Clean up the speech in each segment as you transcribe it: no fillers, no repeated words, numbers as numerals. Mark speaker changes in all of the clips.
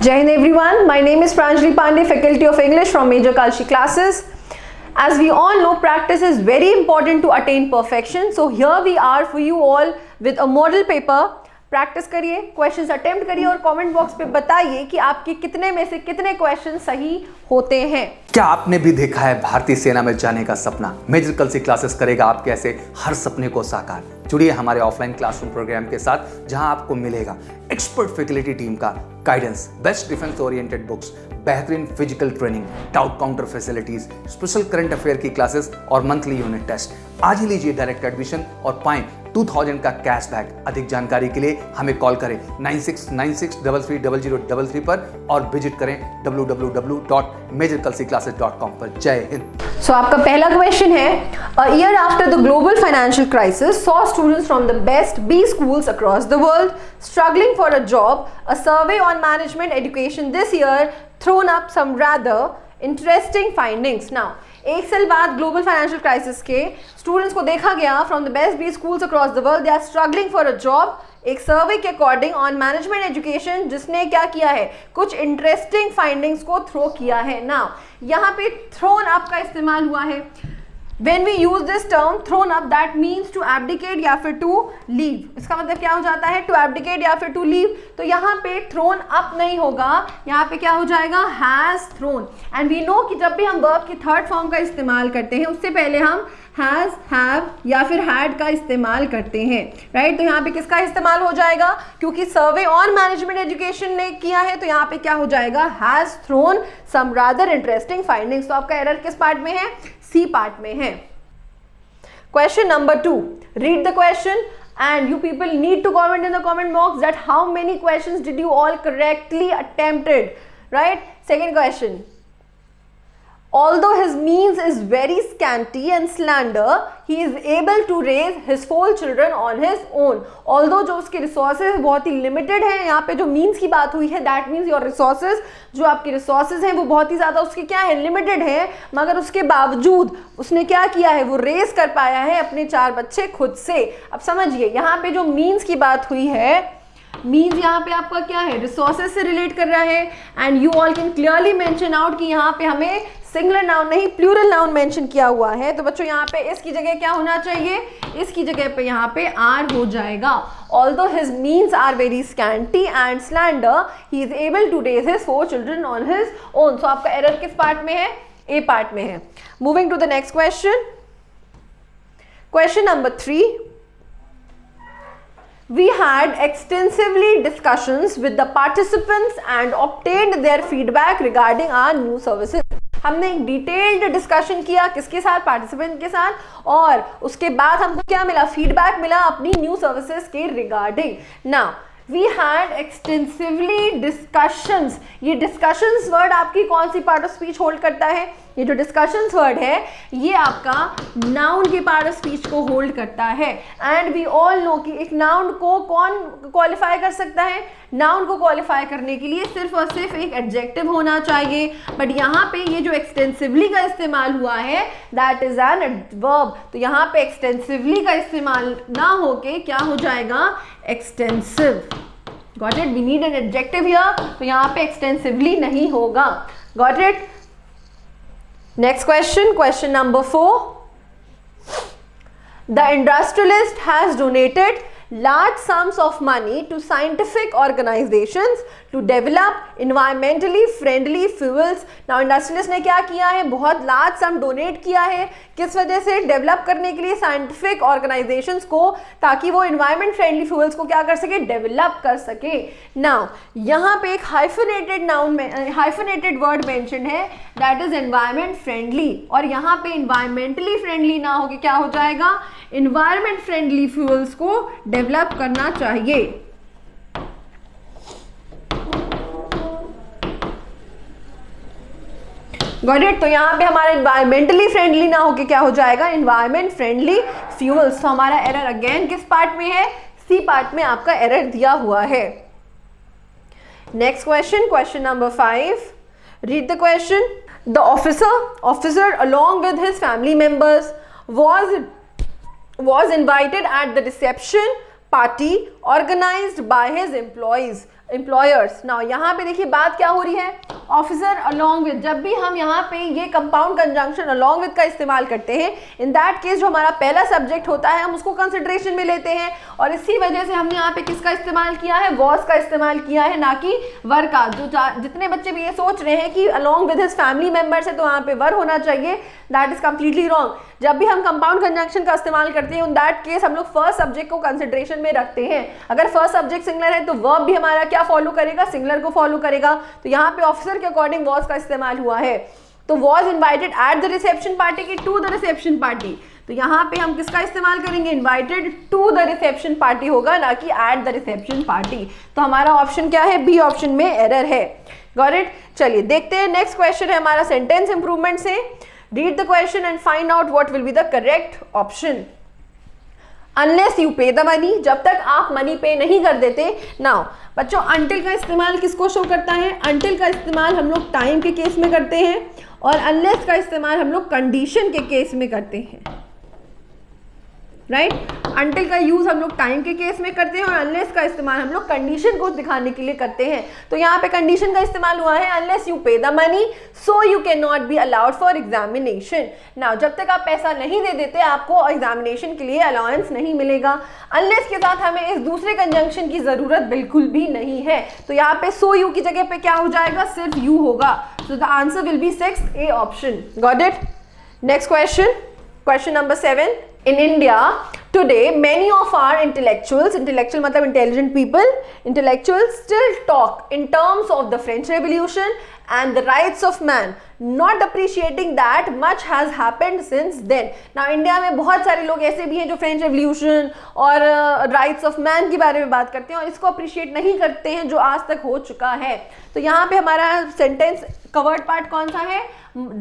Speaker 1: Jai Hind everyone, my name is Pranjali Pandey, Faculty of English from Major Kalshi classes. As we all know, practice is very important to attain perfection. So here we are for you all with a model paper. Practice करिए, questions attempt करिए और comment box पे बताइए कि आपके कितने में से कितने क्वेश्चन सही होते हैं।
Speaker 2: क्या आपने भी देखा है भारतीय सेना में जाने का सपना? मेजर कल्सी क्लासेस करेगा आपके ऐसे हर सपने को साकार। जुड़िए हमारे ऑफलाइन क्लासरूम प्रोग्राम के साथ, जहां आपको मिलेगा एक्सपर्ट फैकल्टी टीम का guidance, best defence oriented books, बेहतरीन physical training, doubt counter facilities, special current affair की क्लासेस और मंथली यूनिट टेस्ट। आज ही लीजिए डायरेक्ट एडमिशन और पाएं 2000 का कैशबैक। अधिक जानकारी के लिए हमें कॉल करें 9696330033 पर और विजिट करें www.majorkalsiclasses.com पर। जय हिंद।
Speaker 1: सो आपका पहला क्वेश्चन है, a year after the global financial crisis saw students from the best B schools across the world struggling for a job. A survey on management education this year thrown up some rather interesting findings. Now, एक साल बाद global financial crisis के students को देखा गया from the best B schools across the world, they are struggling for a job. एक सर्वे के according on management education जिसने क्या किया है, कुछ इंटरेस्टिंग फाइंडिंग्स को थ्रो किया है। नाउ यहाँ पे थ्रोन अप का इस्तेमाल हुआ है। When we use this term thrown up, that means to abdicate या फिर to leave. इसका मतलब क्या हो जाता है, to abdicate या फिर to leave। तो यहाँ पे thrown up नहीं होगा, यहाँ पे क्या हो जाएगा, has thrown। And we know कि जब भी हम verb की थर्ड फॉर्म का इस्तेमाल करते हैं, उससे पहले हम has, have या फिर had का इस्तेमाल करते हैं, राइट। तो यहाँ पे किसका इस्तेमाल हो जाएगा, क्योंकि सर्वे ऑन मैनेजमेंट एजुकेशन ने किया है, तो यहाँ पे क्या हो जाएगा, has thrown some rather interesting findings। तो आपका एरर किस पार्ट में है, C पार्ट में है। Question number 2, read the question and you people need to comment in the comment box that how many questions did you all correctly attempted, right? Second question, although his means is very scanty and slender, he is able to raise his 4 children on his own. Although जो उसके resources बहुत ही limited हैं, यहाँ पे जो means की बात हुई है, that means your resources, जो आपके resources हैं वो बहुत ही ज़्यादा उसके क्या है, limited हैं, मगर उसके बावजूद उसने क्या किया है, वो raise कर पाया है अपने 4 बच्चे खुद से। अब समझिए यहाँ पे जो means की बात हुई है, मीन्स यहाँ पे आपका क्या है, रिसोर्सेज से रिलेट कर रहा है। And you all can clearly mention out कि यहाँ पे हमें सिंगुलर नाउन नहीं प्लूरल नाउन मेंशन किया हुआ है। तो बच्चों यहाँ पे इसकी जगह क्या होना चाहिए, इसकी जगह पे यहाँ पे आर हो जाएगा। Although his means are very scanty and slender, he is able to raise his 4 children on his own. So आपका एरर किस पार्ट में है, ए पार्ट में है। Moving to the next question, question number 3, we had extensively discussions with the participants and obtained their feedback regarding our new services. हमने एक detailed discussion किया किसके साथ, पार्टिसिपेंट के साथ, और उसके बाद हमको क्या मिला, फीडबैक मिला अपनी न्यू सर्विसेज के regarding. Now we had extensively discussions. ये डिस्कशंस वर्ड आपकी कौन सी पार्ट ऑफ स्पीच होल्ड करता है, ये जो डिस्कशंस वर्ड है ये आपका नाउन के पार्ट ऑफ स्पीच को होल्ड करता है। एंड वी ऑल नो कि एक नाउन को कौन क्वालिफाई कर सकता है, नाउन को क्वालिफाई करने के लिए सिर्फ और सिर्फ एक एडजेक्टिव होना चाहिए। बट यहाँ पे ये जो एक्सटेंसिवली का इस्तेमाल हुआ है दैट इज एन एडवर्ब। तो यहाँ पे एक्सटेंसिवली का इस्तेमाल ना होके क्या हो जाएगा, extensive. Got it, we need an adjective here, तो यहाँ पे एक्सटेंसिवली नहीं होगा। Got it. Next question, question number 4. The industrialist has donated large sums of money to scientific organizations to develop environmentally friendly fuels. Now industrialist ने क्या किया है, बहुत large sum donate किया है, किस वजह से, डेवलप करने के लिए साइंटिफिक ऑर्गेनाइजेशंस को, ताकि वो environment friendly fuels को क्या कर सके, डेवलप कर सके। Now यहाँ पे एक हाइफनेटेड नाउन में हाइफनेटेड वर्ड मेंशन है, दैट इज environment friendly, और यहाँ पे environmentally friendly ना होके क्या हो जाएगा, environment friendly fuels को डेवलप करना चाहिए। Got it. तो यहाँ पे हमारा एनवायरमेंटली फ्रेंडली ना होके क्या हो जाएगा, एनवायरमेंट फ्रेंडली फ्यूल्स। तो हमारा एरर अगेन किस पार्ट में है, सी पार्ट में आपका एरर दिया हुआ है। Next question, question number 5, read the question. The officer along with his family members was invited at the reception party organised by his employers. Now यहाँ पे देखिए बात क्या हो रही है, ऑफिसर अलोंग विद। जब भी हम यहाँ पे ये कंपाउंड कंजंक्शन अलोंग विद का इस्तेमाल करते हैं, इन दैट केस जो हमारा पहला सब्जेक्ट होता है हम उसको कंसिडरेशन में लेते हैं, और इसी वजह से हमने यहाँ पे किसका इस्तेमाल किया है, वॉज का इस्तेमाल किया है, ना कि वर का। जो जितने बच्चे भी ये सोच रहे हैं कि along with his family members है तो वहाँ पे वर होना चाहिए, दैट इज कंप्लीटली रॉन्ग। जब भी हम कंपाउंड कंजंक्शन का इस्तेमाल करते हैं इन दैट केस हम लोग फर्स्ट सब्जेक्ट को कंसिडरेशन में रखते हैं। अगर फर्स्ट सब्जेक्ट सिंगुलर है तो वर्ब भी हमारा क्या फॉलो करेगा, सिंगुलर को फॉलो करेगा। तो यहाँ पे ऑफिसर के अकॉर्डिंग वॉज का इस्तेमाल हुआ है। तो was invited at the reception party की टू द रिसेप्शन पार्टी। तो यहाँ पे हम किसका इस्तेमाल करेंगे, invited to the reception party होगा, ना कि एट द रिसेप्शन पार्टी। तो हमारा ऑप्शन क्या है, बी ऑप्शन में एरर है। Got it. चलिए देखते हैं नेक्स्ट क्वेश्चन है हमारा सेंटेंस इंप्रूवमेंट से। Read the question and find out what will be the correct option. Unless you पे द मनी, जब तक आप मनी पे नहीं कर देते। नाउ बच्चों, अनटिल का इस्तेमाल किसको शो करता है, अनटिल का इस्तेमाल हम लोग टाइम के केस में करते हैं, और अनलेस का इस्तेमाल हम लोग कंडीशन के केस में करते हैं। राइट, अनटिल का यूज हम लोग टाइम के केस में करते हैं और अनलेस का इस्तेमाल हम लोग कंडीशन को दिखाने के लिए करते हैं। तो यहाँ पे कंडीशन का इस्तेमाल हुआ है, अनलेस यू पे the money so you can not be allowed for examination. Now जब तक आप पैसा नहीं दे देते आपको एग्जामिनेशन के लिए अलाउंस नहीं मिलेगा। अनलेस के साथ हमें इस दूसरे कंजंक्शन की जरूरत बिल्कुल भी नहीं है। तो यहाँ पे सो यू की जगह पे क्या हो जाएगा, सिर्फ यू होगा। So the answer will be 6th A option. Got it. Next question, question number 7। In India today, many of our intellectual मतलब intelligent people, intellectuals still talk in terms of the French Revolution and the rights of man, not appreciating that much has happened since then. Now India में बहुत सारे लोग ऐसे भी हैं जो French revolution और राइट्स ऑफ मैन के बारे में बात करते हैं और इसको अप्रिशिएट नहीं करते हैं जो आज तक हो चुका है। तो यहाँ पे हमारा सेंटेंस कवर्ड पार्ट कौन सा है,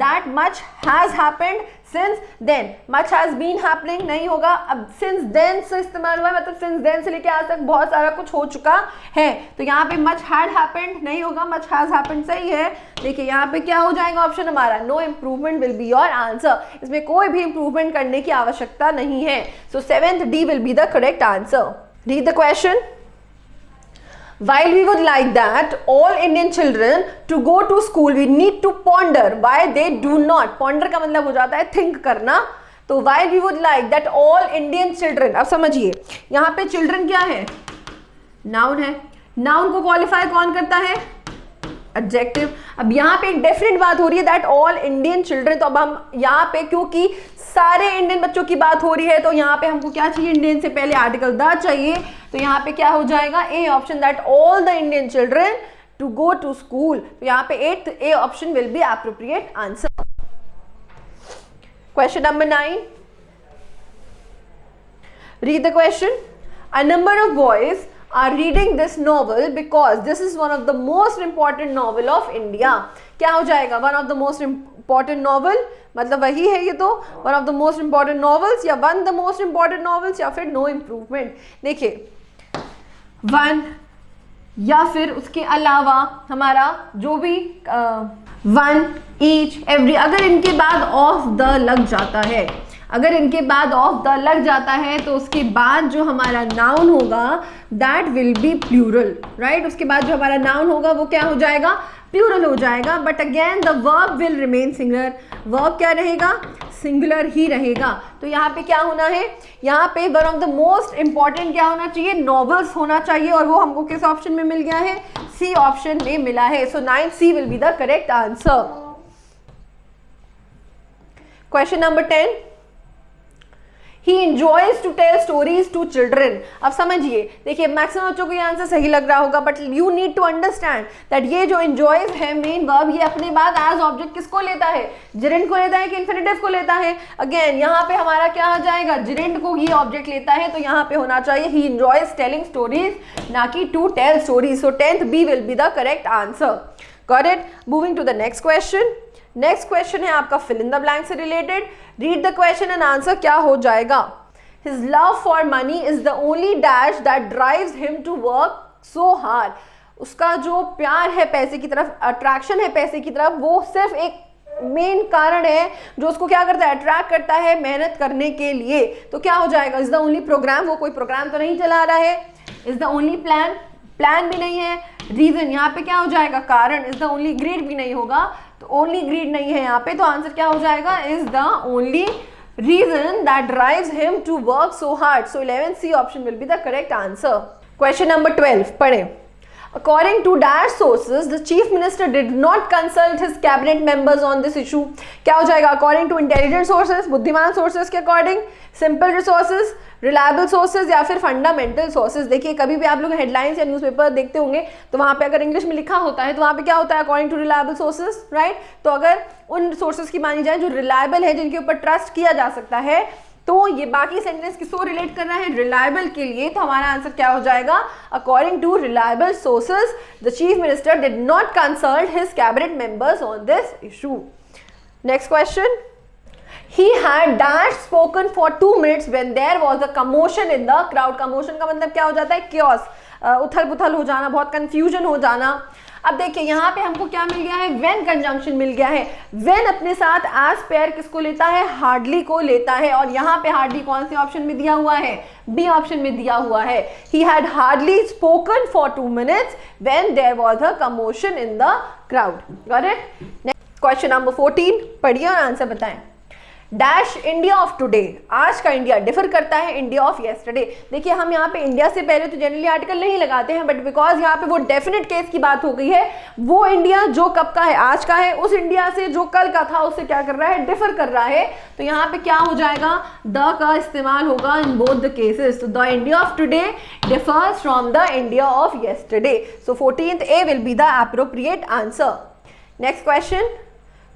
Speaker 1: that much has happened since then। much has been happening नहीं होगा, अब since then से इस्तेमाल हुआ है, मतलब since then से लेके आज तक बहुत सारा कुछ हो चुका है। तो यहाँ पे much had happened नहीं होगा, much has happened सही है। देखिए यहाँ पे क्या हो जाएगा ऑप्शन हमारा, no improvement will be your answer। इसमें कोई भी improvement करने की आवश्यकता नहीं है। So 7th D will be the correct answer। Read the question। While we would like that all Indian children to go to school, we need to ponder why they do not। ponder का मतलब हो जाता है think करना। तो while we would like that all Indian children, अब समझिए यहाँ पे children क्या है, noun है। noun को qualify कौन करता है, adjective। अब यहाँ पे एक डेफिनेट बात हो रही है that all Indian children, तो अब हम यहाँ पे क्योंकि सारे इंडियन बच्चों की बात हो रही है तो यहाँ पे हमको क्या चाहिए, इंडियन से पहले आर्टिकल द चाहिए। तो यहाँ पे क्या हो जाएगा, A option, that all the Indian children to go to school. तो यहाँ पे 8th A option will be appropriate answer. Question number 9। Read the question. A number of boys are reading this novel because this is one of the most important novel of India। क्या हो जाएगा, one of the most important novel, मतलब वही है ये तो, one of the most important novels या one the most important novels या फिर no improvement। देखिए one या फिर उसके अलावा हमारा जो भी one each every, अगर इनके बाद of the लग जाता है, अगर इनके बाद ऑफ द लग जाता है तो उसके बाद जो हमारा नाउन होगा that will be plural. Right, उसके बाद जो हमारा नाउन होगा वो क्या हो जाएगा, प्लूरल हो जाएगा। But again the verb will remain singular. Verb क्या रहेगा, सिंगुलर ही रहेगा। तो यहाँ पे क्या होना है, यहाँ पे one of the most important क्या होना चाहिए, नॉवेल्स होना चाहिए, और वो हमको किस ऑप्शन में मिल गया है, सी ऑप्शन में मिला है। सो 9th C will be the correct answer. Question number 10। He enjoys to tell stories to children। अब समझिए, देखिए मैक्सिमम बच्चों को ये आंसर सही लग रहा होगा, but you need to understand that ये जो enjoys है मेन वर्ब, ये अपने बाद एज ऑब्जेक्ट किसको लेता है, जिरेंट को लेता है कि इन्फिनेटिव को लेता है। अगेन यहाँ पे हमारा क्या आ जाएगा, जिरेंट को ये ऑब्जेक्ट लेता है, तो यहाँ पे होना चाहिए he enjoys telling stories, ना कि to tell stories। So 10th B will be the correct answer। Got it? Moving to the next question। Next question है आपका फिल इन द ब्लैंक से रिलेटेड। Read the question and answer क्या हो जाएगा। His love for money is the only dash that drives him to work so hard. उसका जो प्यार है पैसे की तरफ, अट्रैक्शन है पैसे की तरफ, वो सिर्फ एक मेन कारण है जो उसको क्या करता है, अट्रैक्ट करता है मेहनत करने के लिए। तो क्या हो जाएगा, इज द ओनली प्रोग्राम, वो कोई प्रोग्राम तो नहीं चला रहा है। Is the only plan, plan भी नहीं है। रीजन यहाँ पे क्या हो जाएगा, कारण। इज द ओनली ग्रीड भी नहीं होगा, तो ओनली ग्रीड नहीं है यहाँ पे, तो आंसर क्या हो जाएगा, is the only reason that drives him to work so hard. So 11C option will be the correct answer. Question number 12 पढ़े। According to dash sources, the chief minister did not consult his cabinet members on this issue. क्या हो जाएगा, according to intelligent sources, बुद्धिमान sources के according, simple resources, reliable sources या फिर fundamental sources. देखिए कभी भी आप लोग हेडलाइंस या न्यूज़पेपर देखते होंगे तो वहाँ पे अगर इंग्लिश में लिखा होता है तो वहाँ पे क्या होता है, according to reliable sources, right. तो अगर उन सोर्सेज की मानी जाए जो रिलायबल है, जिनके ऊपर ट्रस्ट किया जा सकता है, तो ये बाकी सेंटेंस किसको रिलेट कर रहा है, रिलायबल के लिए। तो हमारा आंसर क्या हो जाएगा, according to reliable sources the chief minister did not consult his cabinet members on this issue. Next question. He had dash spoken for 2 minutes when there was a commotion in the crowd. Commotion का मतलब क्या हो जाता है, chaos, उथल पुथल हो जाना, बहुत confusion हो जाना। अब देखिए यहाँ पे हमको क्या मिल गया है, when कंजंक्शन मिल गया है। when अपने साथ as पेयर किसको लेता है, हार्डली को लेता है, और यहाँ पे हार्डली कौन से ऑप्शन में दिया हुआ है, बी ऑप्शन में दिया हुआ है। he had hardly spoken for 2 minutes when there was a commotion in the crowd. Got it? Next question number 14 पढ़िए और आंसर बताएं। डैश इंडिया ऑफ टुडे, आज का इंडिया डिफर करता है इंडिया ऑफ येस्टरडे। देखिए हम यहाँ पे इंडिया से पहले तो जनरली आर्टिकल नहीं लगाते हैं, बट बिकॉज यहाँ पे वो डेफिनेट केस की बात हो गई है, वो इंडिया जो कब का है, आज का है, उस इंडिया से जो कल का था उससे क्या कर रहा है, डिफर कर रहा है। तो यहाँ पे क्या हो जाएगा, द का इस्तेमाल होगा इन बोथ द केसेस। तो the India of today differs from the India of yesterday. So 14th A will be the appropriate answer. Next question,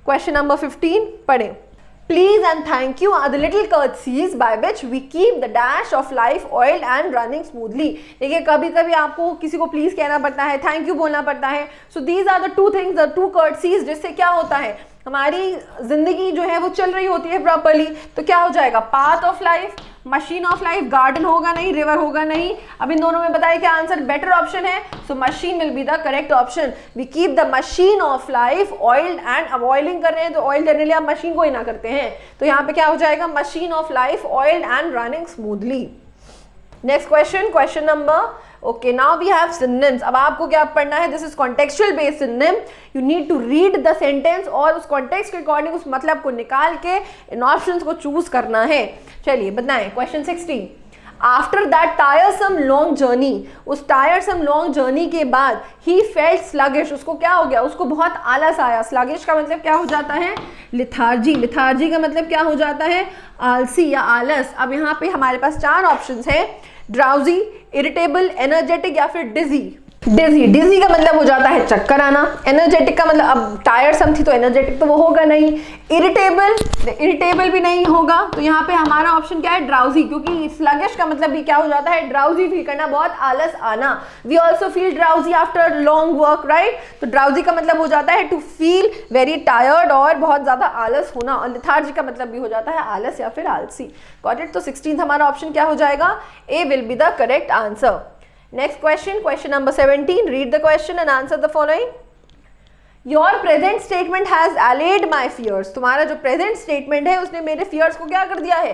Speaker 1: question number 15 पढ़े। Please and thank you are the little courtesies by which we keep the dash of life oiled and running smoothly. देखिए कभी कभी आपको किसी को please कहना पड़ता है, थैंक यू बोलना पड़ता है। So these are the two things, the two courtesies, जिससे क्या होता है, हमारी जिंदगी जो है वो चल रही होती है प्रॉपरली। तो क्या हो जाएगा, path of life, machine of life, garden होगा नहीं, रिवर होगा नहीं। अब इन दोनों में बताइए क्या आंसर बेटर ऑप्शन है। So machine will be the correct option. We keep the machine of life oiled and, अब ऑयलिंग कर रहे हैं तो ऑयल जनरली आप मशीन को ही ना करते हैं, तो यहाँ पे क्या हो जाएगा, machine of life oiled and running smoothly. Next question, question number, okay now we have synonyms. अब आपको क्या पढ़ना है, this is contextual based synonym. You need to read the sentence और उस कॉन्टेक्स्ट के अकॉर्डिंग उस मतलब को निकाल के इन ऑप्शंस को चूज करना है। चलिए बताएं, question 16। After that टायरसम long journey, उस टायरसम लॉन्ग जर्नी के बाद ही फेल्ट स्लगिश, उसको क्या हो गया, उसको बहुत आलस आया। स्लगिश का मतलब क्या हो जाता है, लिथार्जी। लिथार्जी का मतलब क्या हो जाता है, आलसी या आलस। अब यहाँ पे हमारे पास 4 ऑप्शंस है, ड्राउजी, इरिटेबल, एनर्जेटिक या फिर डिजी। डिजी, डिजी का मतलब हो जाता है चक्कर आना। एनर्जेटिक का मतलब, अब टायरसम थी तो एनर्जेटिक तो वो होगा नहीं। इरिटेबल, इरिटेबल भी नहीं होगा। तो यहाँ पे हमारा ऑप्शन क्या है, ड्राउजी, क्योंकि स्लगिश का मतलब भी क्या हो जाता है, ड्राउजी फील करना, बहुत आलस आना। We also feel drowsy after long work, right. तो ड्राउजी का मतलब हो जाता है टू फील वेरी टायर्ड और बहुत ज्यादा आलस होना, और लिथार्जी का मतलब भी हो जाता है आलस या फिर आलसी। Got it. तो 16th हमारा ऑप्शन क्या हो जाएगा, A will be the correct answer. Next question, question number 17. Read the question and answer the following. Your present statement has allayed my fears. तुम्हारा जो present statement है उसने मेरे fears को क्या कर दिया है,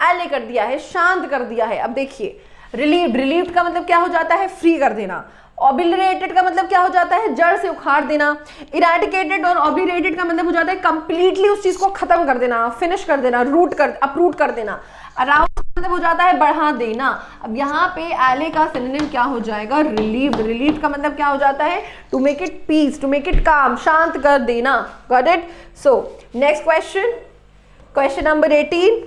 Speaker 1: allay कर दिया है, शांत कर दिया है। अब देखिए, relieved, relieved का मतलब क्या हो जाता है, फ्री कर देना। obliterated का मतलब क्या हो जाता है, जड़ से उखाड़ देना। eradicated और obliterated का मतलब हो जाता है कंप्लीटली उस चीज को खत्म कर देना, फिनिश कर देना, रूट कर, अपरूट कर देना। अराउंड मतलब हो जाता है बढ़ा देना। अब यहाँ पे एले का सिनोनिम क्या हो जाएगा, रिलीव्ड। रिलीव्ड का मतलब क्या हो जाता है, to make it peace, to make it calm, शांत कर देना। Got it. So next question, question number 18।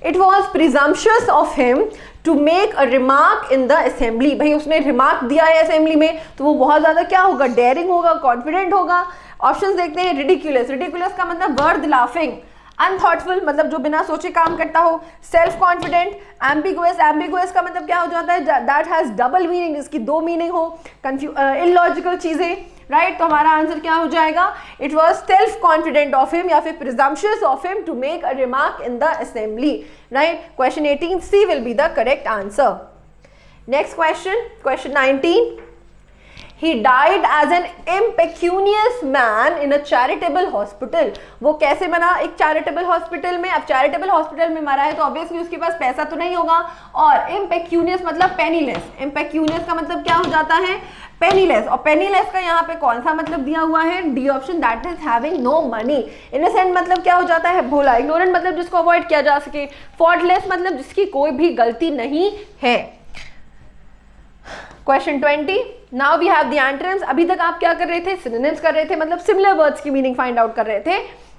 Speaker 1: It was presumptuous of him to make a remark in the assembly. भाई उसने रिमार्क दिया है असेंबली में, तो वो बहुत ज्यादा क्या होगा, डेयरिंग होगा, कॉन्फिडेंट होगा। ऑप्शंस देखते हैं, रिडिक्यूलस, रिडिक्यूलस का मतलब वर्थ लाफिंग। अनथॉटफुल मतलब जो बिना सोचे काम करता हो। Self confident. एम्बिगुअस, एम्बिगुअस का मतलब क्या हो जाता है, दैट हैज डबल मीनिंग, इसकी 2 मीनिंग हो। इलॉजिकल चीजें, राइट। तो हमारा आंसर क्या हो जाएगा, it was self confident of him या फिर presumptuous of him to make a remark in the assembly, right. Question 18 C will be the correct answer. Next question, question 19। He died as an impecunious man in a charitable hospital. वो कैसे मरा? एक charitable hospital में. अब charitable hospital में मरा है तो obviously उसके पास पैसा तो नहीं होगा. और impecunious मतलब penniless. impecunious का मतलब क्या हो जाता है? पेनीलेस. और पेनीलेस का यहाँ पे कौन सा मतलब दिया हुआ है? D option, that is having no money. Innocent मतलब क्या हो जाता है? भोला. इग्नोरेंट मतलब जिसको अवॉइड किया जा सके. फॉल्टलेस मतलब जिसकी कोई भी गलती नहीं है. Question 20. Now we have the antonyms. अभी तक आप क्या कर रहे थे? सिनोनिम्स कर रहे थे, मतलब सिमिलर वर्ड्स की मीनिंग फाइंड आउट कर रहे थे.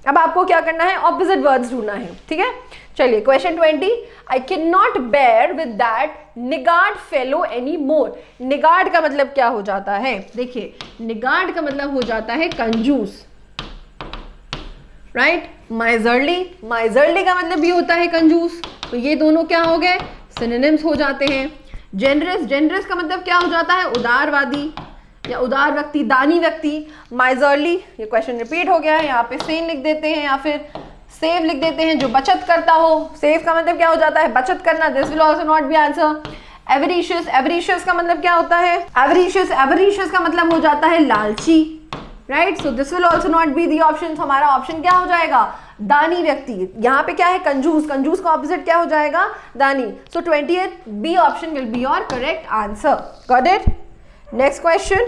Speaker 1: अब आपको क्या करना है? ऑपोजिट वर्ड्स ढूंढना है. ठीक है, चलिए. Question 20. I can not bear with that niggard fellow any more. Niggard का मतलब क्या हो जाता है? देखिए, निगार्ड का मतलब हो जाता है कंजूस, राइट. माइजरली, माइजरली का मतलब भी होता है कंजूस. तो ये दोनों क्या हो गए? सिनोनिम्स हो जाते हैं. जेनरस, जेनरस का मतलब क्या हो जाता है? उदारवादी या उदार व्यक्ति, दानी व्यक्ति. माइजरली, ये क्वेश्चन रिपीट हो गया है, यहाँ पे सेन लिख देते हैं या फिर सेव लिख देते हैं, जो बचत करता हो. सेव का मतलब क्या हो जाता है? बचत करना. This will also not be answer. Avaricious, avaricious का मतलब क्या होता है? एवरीशियस, एवरीशियस का मतलब हो जाता है लालची, right. So this will also not be the option. हमारा ऑप्शन क्या हो जाएगा? दानी व्यक्ति. यहाँ पे क्या है? कंजूस. कंजूस का ऑपोजिट क्या हो जाएगा? दानी. So 28 B option will be your correct answer. Got it? Next question,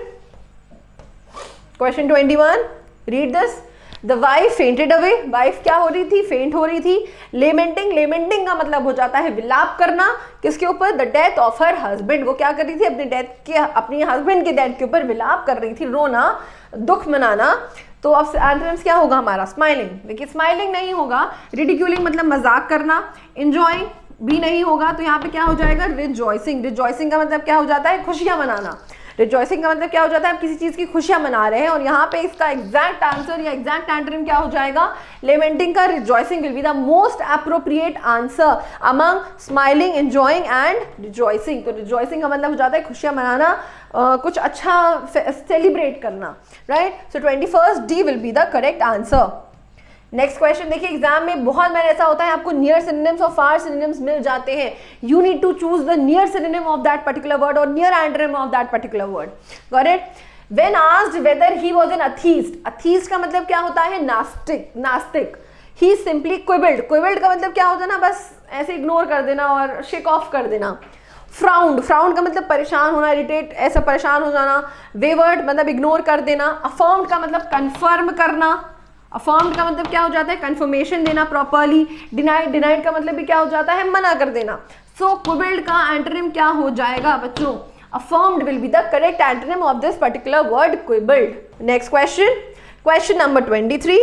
Speaker 1: question 21. Read this. The wife fainted away. Wife क्या हो रही थी? फेंट हो रही थी. लेमेंटिंग, लेमेंटिंग का मतलब हो जाता है विलाप करना. किसके ऊपर? The death of her husband. वो क्या कर रही थी? अपने डेथ के, अपनी हस्बैंड के डेथ के ऊपर विलाप कर रही थी, रोना, दुख मनाना. तो अब एंटोनिम्स क्या होगा हमारा? स्माइलिंग. देखिए, स्माइलिंग नहीं होगा. रिडिक्यूलिंग मतलब मजाक करना. इंजॉइंग भी नहीं होगा. तो यहाँ पे क्या हो जाएगा? रिजॉइसिंग. रिजॉइसिंग का मतलब क्या हो जाता है? खुशियां मनाना. रिजॉइसिंग का मतलब क्या हो जाता है? आप किसी चीज की खुशियां मना रहे हैं. और यहाँ पे इसका एग्जैक्ट आंसर या एग्जैक्ट एंटोनिम क्या हो जाएगा? लेमेंटिंग का rejoicing will be the most appropriate answer among smiling, enjoying and rejoicing. तो रिजॉइसिंग का मतलब हो जाता है खुशियां मनाना, कुछ अच्छा सेलिब्रेट करना, right. So 21 D will be the correct answer. Next question देखिए, एग्जाम में बहुत बार ऐसा होता है आपको नियर सिनोनिम्स और फार सिनोनिम्स मिल जाते हैं. You need to choose the near synonym of that particular word और near antonym of that particular word. Got it? When asked whether he was an atheist. Atheist का मतलब क्या होता है? नास्तिक, नास्तिक. ही सिंपली क्विबल्ड. क्विबल्ड का मतलब क्या होता है ना? बस ऐसे इग्नोर कर देना और शेक ऑफ कर देना. फ्राउंड, फ्राउंड का मतलब परेशान होना, इरिटेट, ऐसा परेशान हो जाना. वेवर्ड मतलब इग्नोर कर देना. अफर्म्ड का मतलब कंफर्म करना. अफर्म्ड का मतलब क्या हो जाता है? कंफर्मेशन देना प्रॉपरली. डिनाइड, डिनाइड का मतलब भी क्या हो जाता है? मना कर देना. सो क्विबल्ड का एंटोनिम क्या हो जाएगा बच्चों? Affirmed will be the correct antonym of this particular word, quibbled. Next question, question number 23.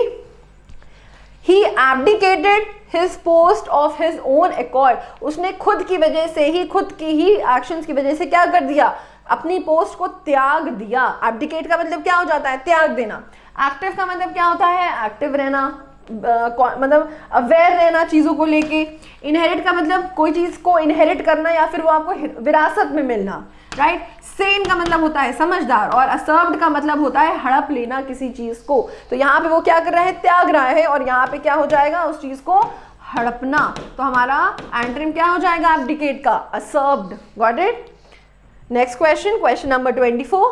Speaker 1: He abdicated his post of his own accord. उसने खुद की वजह से ही, खुद की ही एक्शंस की वजह से क्या कर दिया? अपनी पोस्ट को त्याग दिया. एब्डिकेट का मतलब क्या हो जाता है? त्याग देना. एक्टिव का मतलब क्या होता है? एक्टिव रहना, मतलब अवेयर रहना चीज़ों को लेके. इनहेरिट का मतलब कोई चीज़ को इनहेरिट करना या फिर वो आपको विरासत में मिलना, राइट. सेन का मतलब होता है समझदार. और असर्व्ड का मतलब होता है हड़प लेना किसी चीज़ को. तो यहाँ पे वो क्या कर रहा है? त्याग रहा है. और यहाँ पे क्या हो जाएगा? उस चीज़ को हड़पना. तो हमारा एंटोनिम क्या हो जाएगा एब्डिकेट का? Usurped. Got it? Next question, question number 24.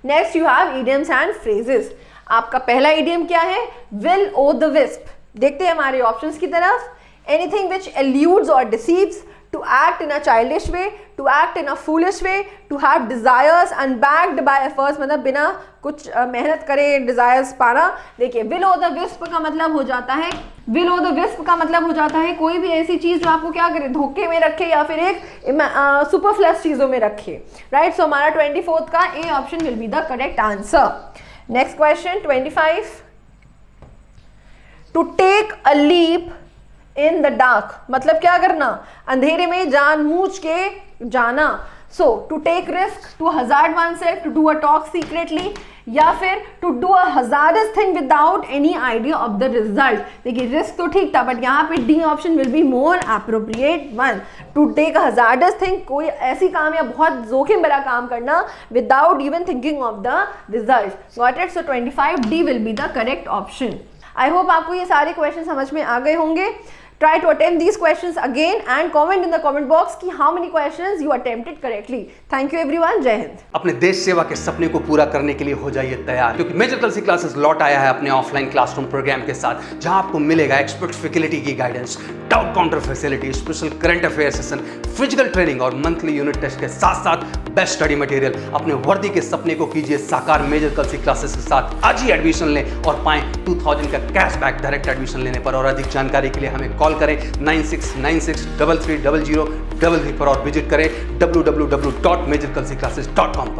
Speaker 1: Next you have idioms and phrases. आपका पहला इडियम क्या है? Will o' the wisp. देखते हैं हमारे ऑप्शंस की तरफ. Anything which eludes or deceives, to act in a childish way, to act in a foolish way, to have desires unbacked by efforts, मतलब बिना कुछ मेहनत करे desires पाना. देखिए, will o the wisp का मतलब हो जाता है, will o the wisp का मतलब हो जाता है कोई भी ऐसी चीज जो आपको क्या करे? धोखे में रखे या फिर एक सुपरफ्लस चीजों में रखे, राइट. सो हमारा 24th का A option will be the correct answer. Next question 25. To take a leap in the dark मतलब क्या करना? अंधेरे में जानबूझ के जाना. So to take risk, to hazard oneself, to do a talk secretly, या फिर to do a hazardous thing without any idea of the result. देखिए, रिस्क तो ठीक था बट यहाँ पे D option will be more appropriate one. To take a hazardous thing, कोई ऐसी काम या बहुत जोखिम भरा काम करना without even thinking of the result. Got it? So 25 D will be the correct option. I hope आपको ये सारे क्वेश्चन समझ में आ गए होंगे. Try to attempt these questions again and comment in the comment box कि how many questions you attempted correctly. Thank you everyone. जय हिंद.
Speaker 2: अपने देश सेवा के सपने को पूरा करने के लिए हो जाइए तैयार, क्योंकि मेजर कल्सी क्लासेस लौट आया है अपने ऑफलाइन क्लासरूम प्रोग्राम के साथ, जहां आपको मिलेगा एक्सपर्ट फैकल्टी की guidance, doubt counter facility, special current affair session, physical training और मंथली यूनिट टेस्ट के साथ साथ बेस्ट स्टडी मटेरियल। अपने वर्दी के सपने को कीजिए साकार मेजर कल्सी क्लासेस के साथ। आज ही एडमिशन लें और पाएं 2000 का कैशबैक डायरेक्ट एडमिशन लेने पर। और अधिक जानकारी के लिए हमें कॉल करें 9696330033 पर और विजिट करें www.majorkalsiclasses.com पर।